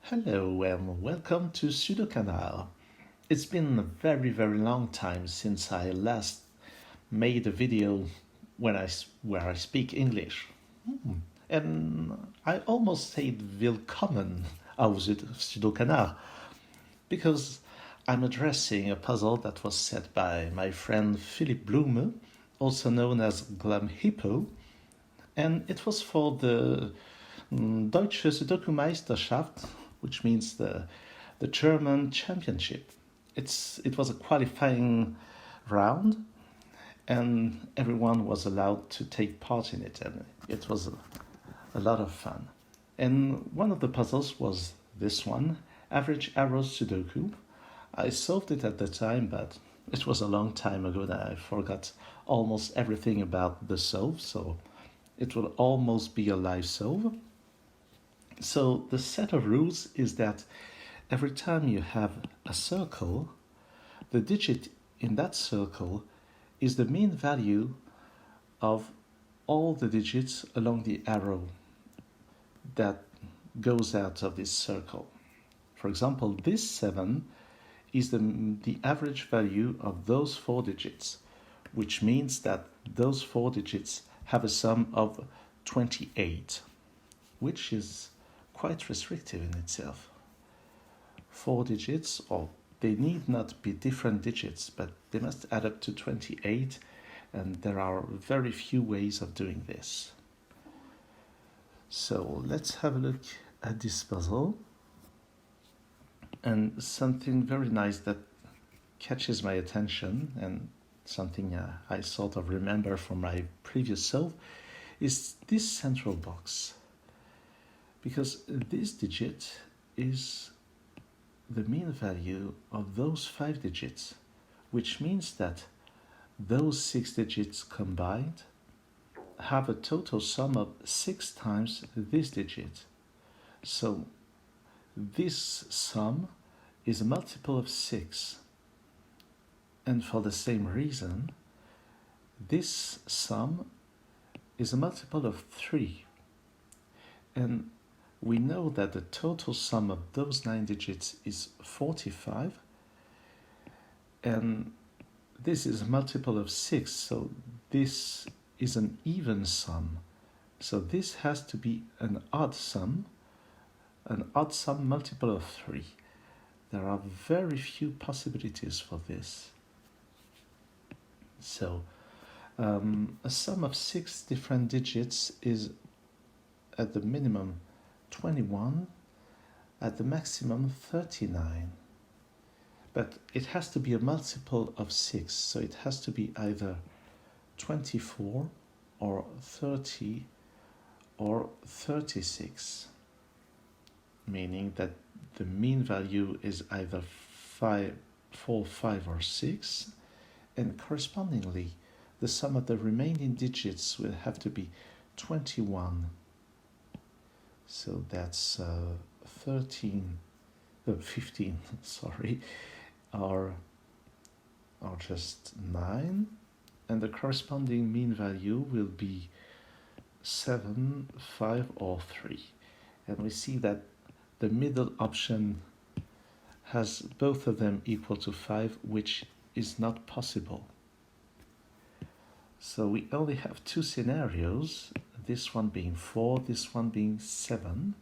Hello and welcome to Sudoku. It's been a very long time since I last made a video where I speak English. And I almost said willkommen auf Sudoku because I'm addressing a puzzle that was set by my friend Philipp Blume, also known as Glam Hippo, and it was for the Deutsch Sudoku Meisterschaft, which means the German championship. It was a qualifying round, and everyone was allowed to take part in it, and it was a lot of fun. And one of the puzzles was this one, average arrow Sudoku. I solved it at the time, but it was a long time ago that I forgot almost everything about the solve, so it will almost be a live solve. So the set of rules is that every time you have a circle, the digit in that circle is the mean value of all the digits along the arrow that goes out of this circle. For example, this 7 is the average value of those 4 digits, which means that those 4 digits have a sum of 28, which is quite restrictive in itself. 4 digits, or they need not be different digits, but they must add up to 28, and there are very few ways of doing this. So let's have a look at this puzzle. And something very nice that catches my attention, and something I sort of remember from my previous solve, is this central box. Because this digit is the mean value of those 5 digits, which means that those 6 digits combined have a total sum of 6 times this digit. So this sum is a multiple of 6. And for the same reason, this sum is a multiple of 3. And we know that the total sum of those 9 digits is 45, and this is a multiple of 6, so this is an even sum. So this has to be an odd sum multiple of 3. There are very few possibilities for this. So a sum of 6 different digits is at the minimum 21, at the maximum 39. But it has to be a multiple of 6, so it has to be either 24 or 30 or 36, meaning that the mean value is either 4, 5 or 6, and correspondingly the sum of the remaining digits will have to be 21. So that's 15, sorry, or just 9, and the corresponding mean value will be 7, 5 or 3. And we see that the middle option has both of them equal to 5, which is not possible. So we only have 2 scenarios, this one being 4, this one being 7,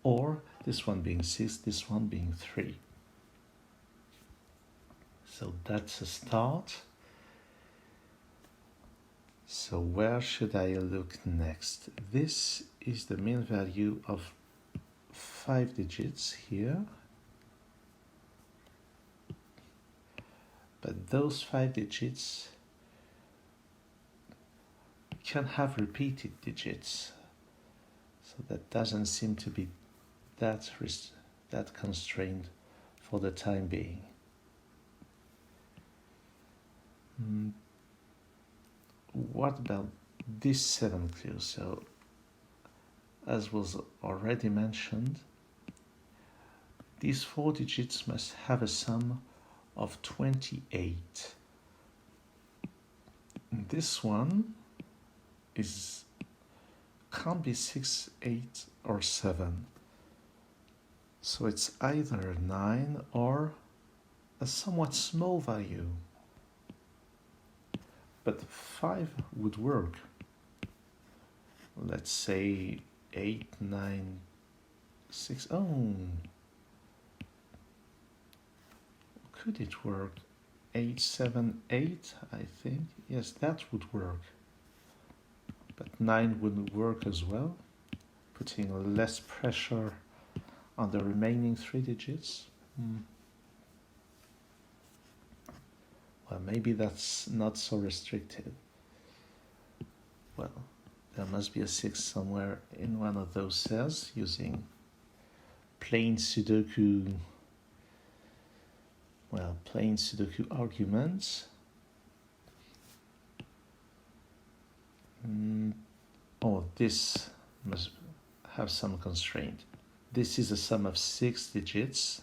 or this one being 6, this one being 3. So that's a start. So where should I look next? This is the mean value of 5 digits here. But those 5 digits can have repeated digits, so that doesn't seem to be that constrained for the time being. What about this 7 clue? So, as was already mentioned, these 4 digits must have a sum of 28. This one can't be 6, 8 or 7. So it's either 9 or a somewhat small value. But 5 would work. Let's say 8, 9, 6. Oh, could it work? 8, 7, 8, I think. Yes, that would work. But 9 wouldn't work as well, putting less pressure on the remaining 3 digits. Well, maybe that's not so restrictive. Well, there must be a 6 somewhere in one of those cells using plain Sudoku, plain Sudoku arguments. Oh, this must have some constraint. This is a sum of 6 digits.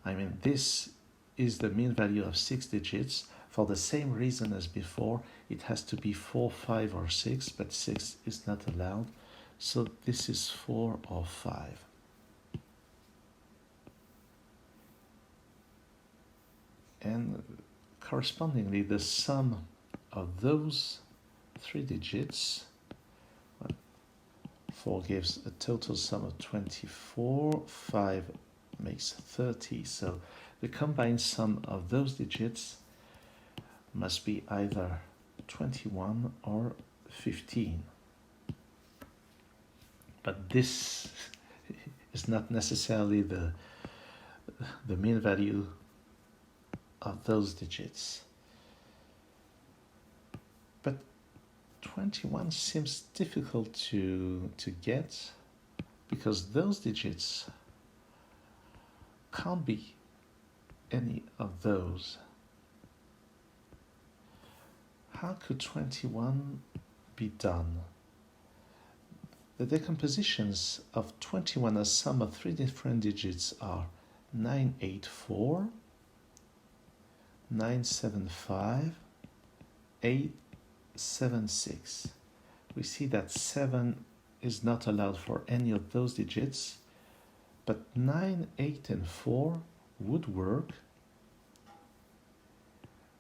I mean, this is the mean value of 6 digits. For the same reason as before, it has to be 4, 5, or 6, but 6 is not allowed. So this is 4 or 5. And correspondingly, the sum of those 3 digits, 4 gives a total sum of 24, 5 makes 30. So the combined sum of those digits must be either 21 or 15. But this is not necessarily the mean value of those digits. But 21 seems difficult to get, because those digits can't be any of those. How could 21 be done? The decompositions of 21 as sum of 3 different digits are 984, 975, 876. We see that 7 is not allowed for any of those digits, but 9, 8, and 4 would work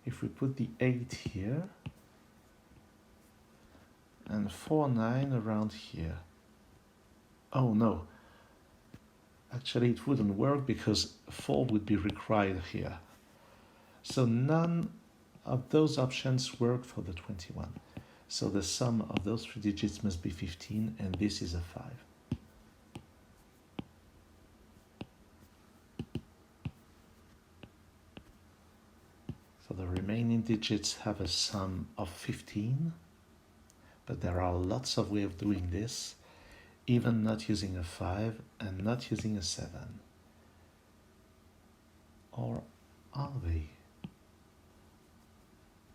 if we put the 8 here and 4, 9 around here. Oh no, actually it wouldn't work because 4 would be required here. So none of those options work for the 21. So the sum of those 3 digits must be 15, and this is a 5. So the remaining digits have a sum of 15, but there are lots of ways of doing this, even not using a 5 and not using a 7. Or are they?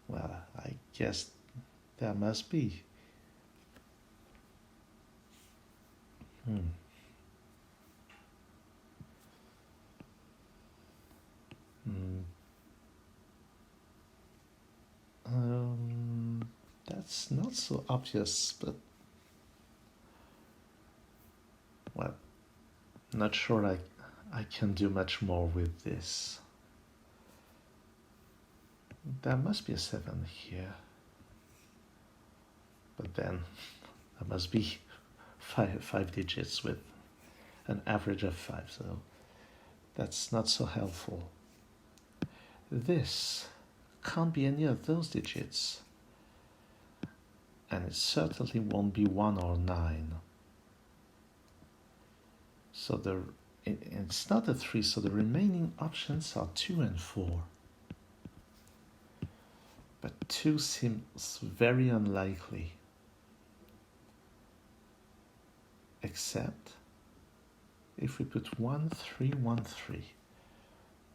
Well, I guess there must be. That's not so obvious, but well, not sure I can do much more with this. There must be a 7 here, but then there must be five digits with an average of 5, so that's not so helpful. This can't be any of those digits, and it certainly won't be 1 or 9. So it's not a 3, so the remaining options are 2 and 4. But 2 seems very unlikely, except if we put 1, 3, 1, 3.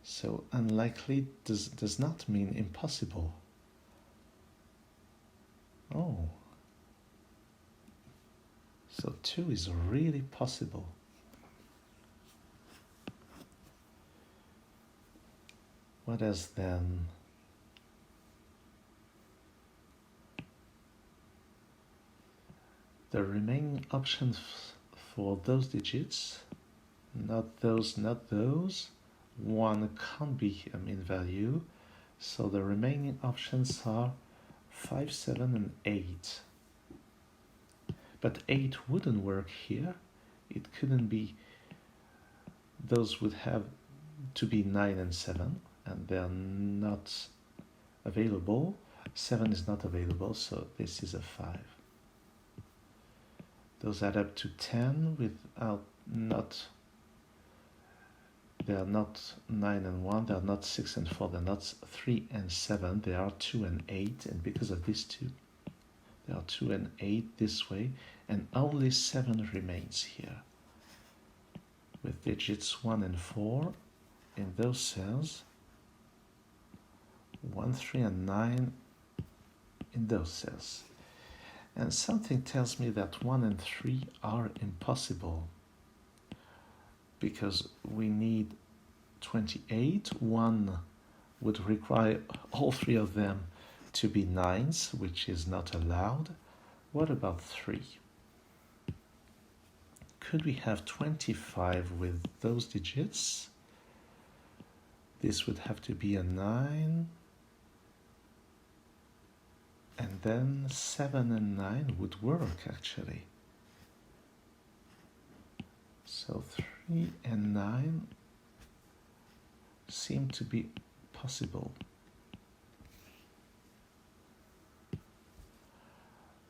So unlikely does not mean impossible. Oh, so 2 is really possible. What else then? The remaining options for those digits, not those, not those. 1 can't be a mean value, so the remaining options are 5, 7 and 8. But 8 wouldn't work here. It couldn't be, those would have to be 9 and 7, and they're not available. 7 is not available, so this is a 5. Those add up to 10 without they are not 9 and 1, they are not 6 and 4, they're not 3 and 7, they are 2 and 8, and because of these two, they are 2 and 8 this way, and only 7 remains here, with digits 1 and 4 in those cells, 1, 3 and 9 in those cells. And something tells me that 1 and 3 are impossible, because we need 28. 1 would require all 3 of them to be 9s, which is not allowed. What about 3? Could we have 25 with those digits? This would have to be a 9, and then 7 and 9 would work actually. So 3 and 9 seem to be possible.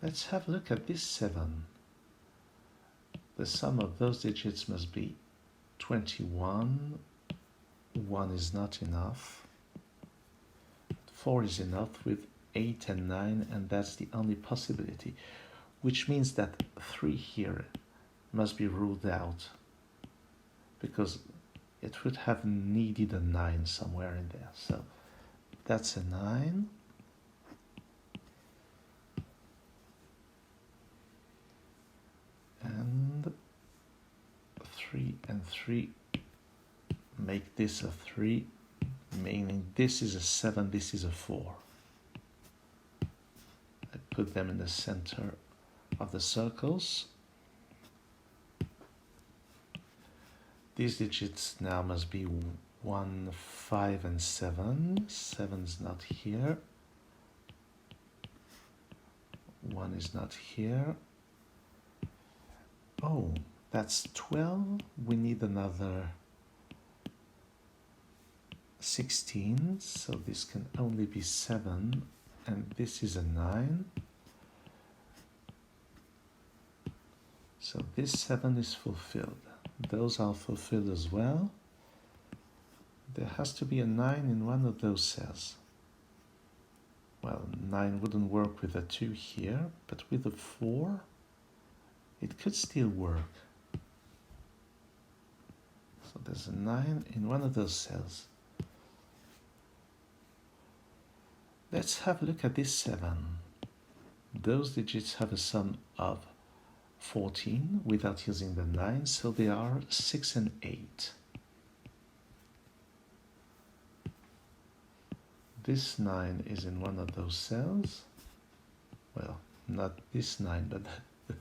Let's have a look at this 7. The sum of those digits must be 21. 1 is not enough. 4 is enough with 8 and 9, and that's the only possibility, which means that 3 here must be ruled out, because it would have needed a 9 somewhere in there. So that's a 9. And 3 and 3 make this a 3, meaning this is a 7, this is a 4. I put them in the center of the circles. These digits now must be 1, 5 and 7. 7 is not here. 1 is not here. Oh, that's 12. We need another 16, so this can only be 7, and this is a 9. So this 7 is fulfilled. Those are fulfilled as well. There has to be a 9 in one of those cells. Well, 9 wouldn't work with a 2 here, but with a 4, it could still work. So there's a 9 in one of those cells. Let's have a look at this 7. Those digits have a sum of 14 without using the 9, so they are 6 and 8. This 9 is in one of those cells. Well, not this 9, but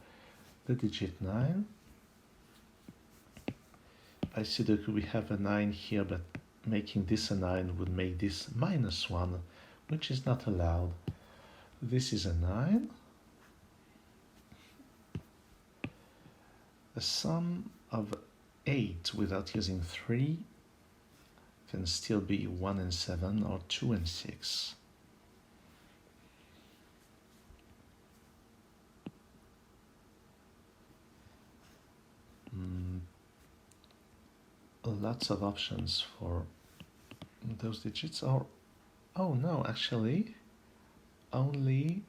the digit 9. By Sudoku we have a 9 here, but making this a 9 would make this -1, which is not allowed. This is a 9. The sum of 8 without using 3 can still be 1 and 7 or 2 and 6. Lots of options for those digits are, oh no, actually only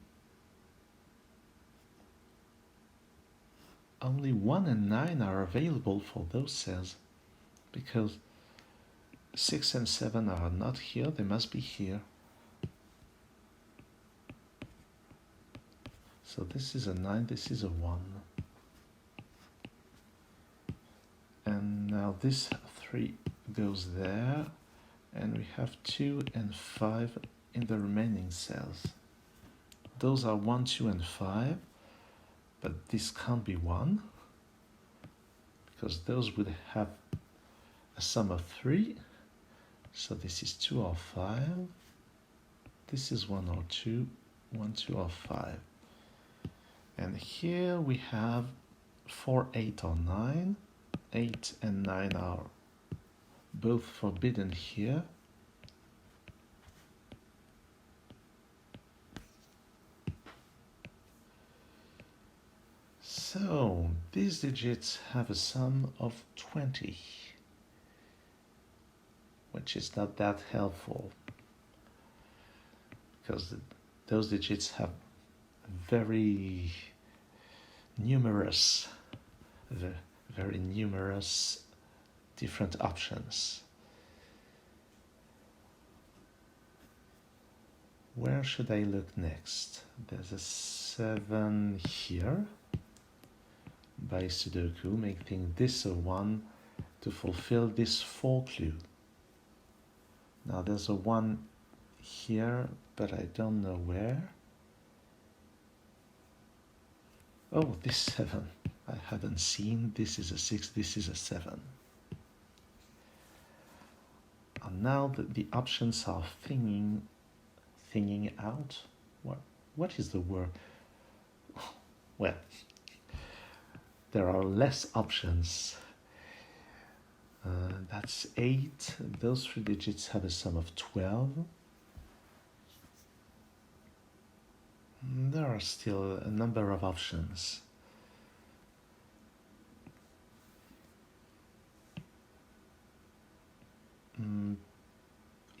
1 and 9 are available for those cells, because 6 and 7 are not here, they must be here. So this is a 9, this is a 1. And now this 3 goes there, and we have 2 and 5 in the remaining cells. Those are 1, 2 and 5, but this can't be 1, because those would have a sum of 3. So this is 2 or 5. This is 1 or 2. 1, 2 or 5. And here we have 4, 8 or 9. 8 and 9 are both forbidden here. So these digits have a sum of 20, which is not that helpful because those digits have very numerous different options. Where should I look next? There's a 7 here by Sudoku, making this a 1 to fulfill this 4 clue. Now there's a 1 here, but I don't know where. Oh, this 7 I haven't seen. This is a 6, this is a 7. And now that the options are thinning out. What is the word? Well, there are less options. That's 8. Those 3 digits have a sum of 12. There are still a number of options.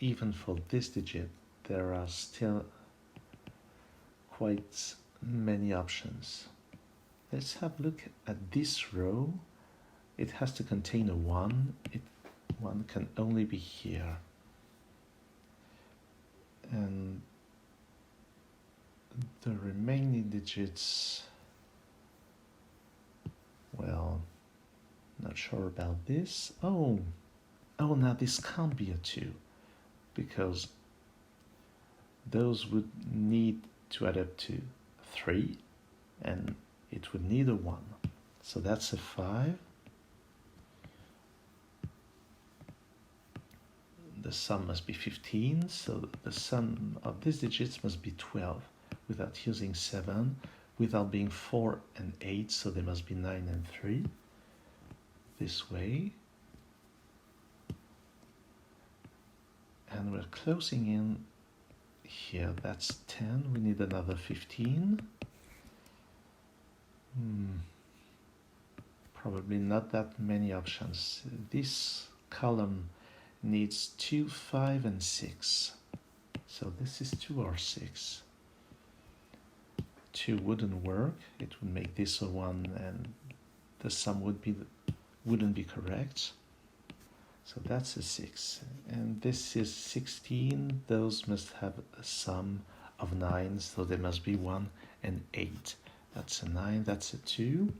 Even for this digit, there are still quite many options. Let's have a look at this row. It has to contain a 1. 1 can only be here. And the remaining digits, well, not sure about this. Oh, now this can't be a 2 because those would need to add up to 3 and it would need a 1. So that's a 5. The sum must be 15, so the sum of these digits must be 12 without using 7, without being 4 and 8, so they must be 9 and 3. This way. And we're closing in here. That's 10. We need another 15. Probably not that many options. This column needs 2, 5, and 6. So this is 2 or 6. 2 wouldn't work. It would make this a 1 and the sum wouldn't be correct. So that's a 6. And this is 16. Those must have a sum of 9, so there must be 1 and 8. That's a 9, that's a 2.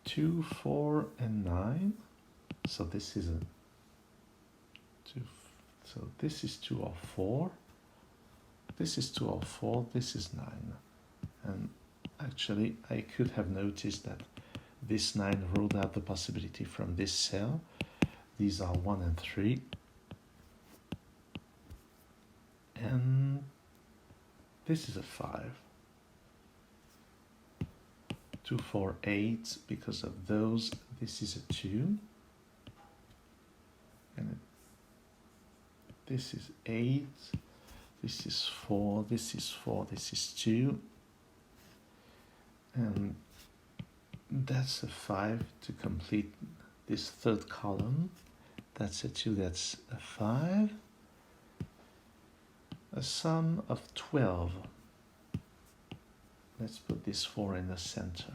2, 4, and 9. So this is a 2. So this is 2 or 4. This is 2 or 4. This is 9. And actually, I could have noticed that this 9 ruled out the possibility from this cell. These are 1 and 3. And this is a 5. 2, 4, 8. Because of those, this is a 2. And this is 8. This is 4. This is 4. This is 2. And that's a 5 to complete this third column. That's a 2, that's a 5. A sum of 12. Let's put this 4 in the center.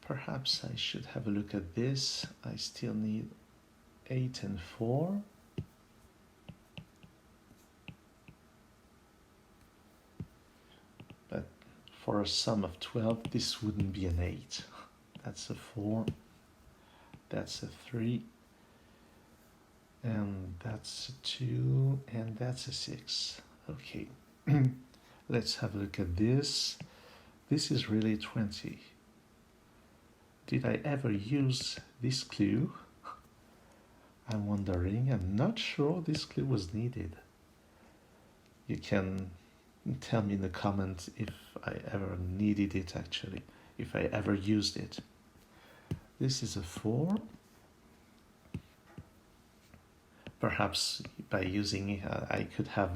Perhaps I should have a look at this. I still need 8 and 4. But for a sum of 12, this wouldn't be an 8. That's a 4. That's a 3. And that's a 2. And that's a 6. Okay. Let's have a look at this. This is really 20. Did I ever use this clue? I'm wondering. I'm not sure this clue was needed. You can tell me in the comments if I ever needed it actually, if I ever used it. This is a 4. Perhaps by using it, I could have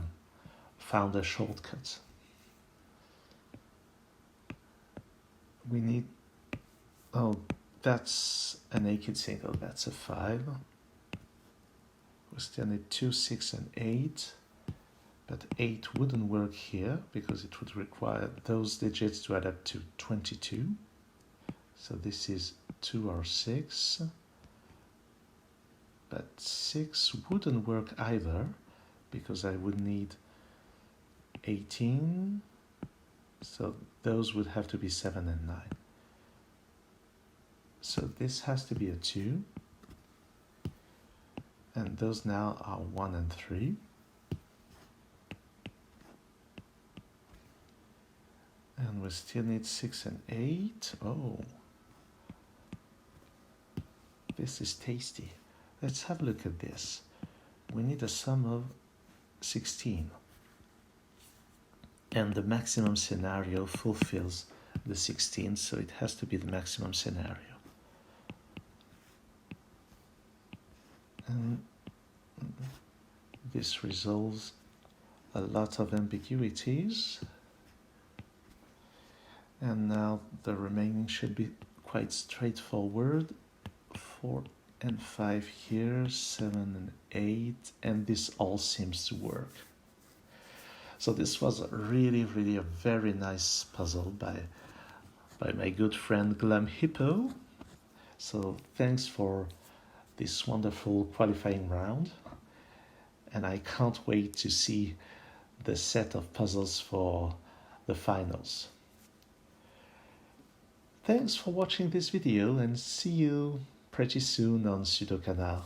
found a shortcut. We need, oh, that's a naked single, that's a 5. We still need 2, 6, and 8. But 8 wouldn't work here because it would require those digits to add up to 22. So this is 2 or 6. But 6 wouldn't work either because I would need 18. So those would have to be 7 and 9. So this has to be a 2. And those now are 1 and 3. And we still need 6 and 8. Oh, this is tasty. Let's have a look at this. We need a sum of 16. And the maximum scenario fulfills the 16, so it has to be the maximum scenario. And this resolves a lot of ambiguities. And now the remaining should be quite straightforward. 4 and 5 here, 7 and 8, and this all seems to work. So this was really a very nice puzzle by my good friend Glam Hippo. So thanks for this wonderful qualifying round, and I can't wait to see the set of puzzles for the finals. Thanks for watching this video and see you pretty soon on Sudoku.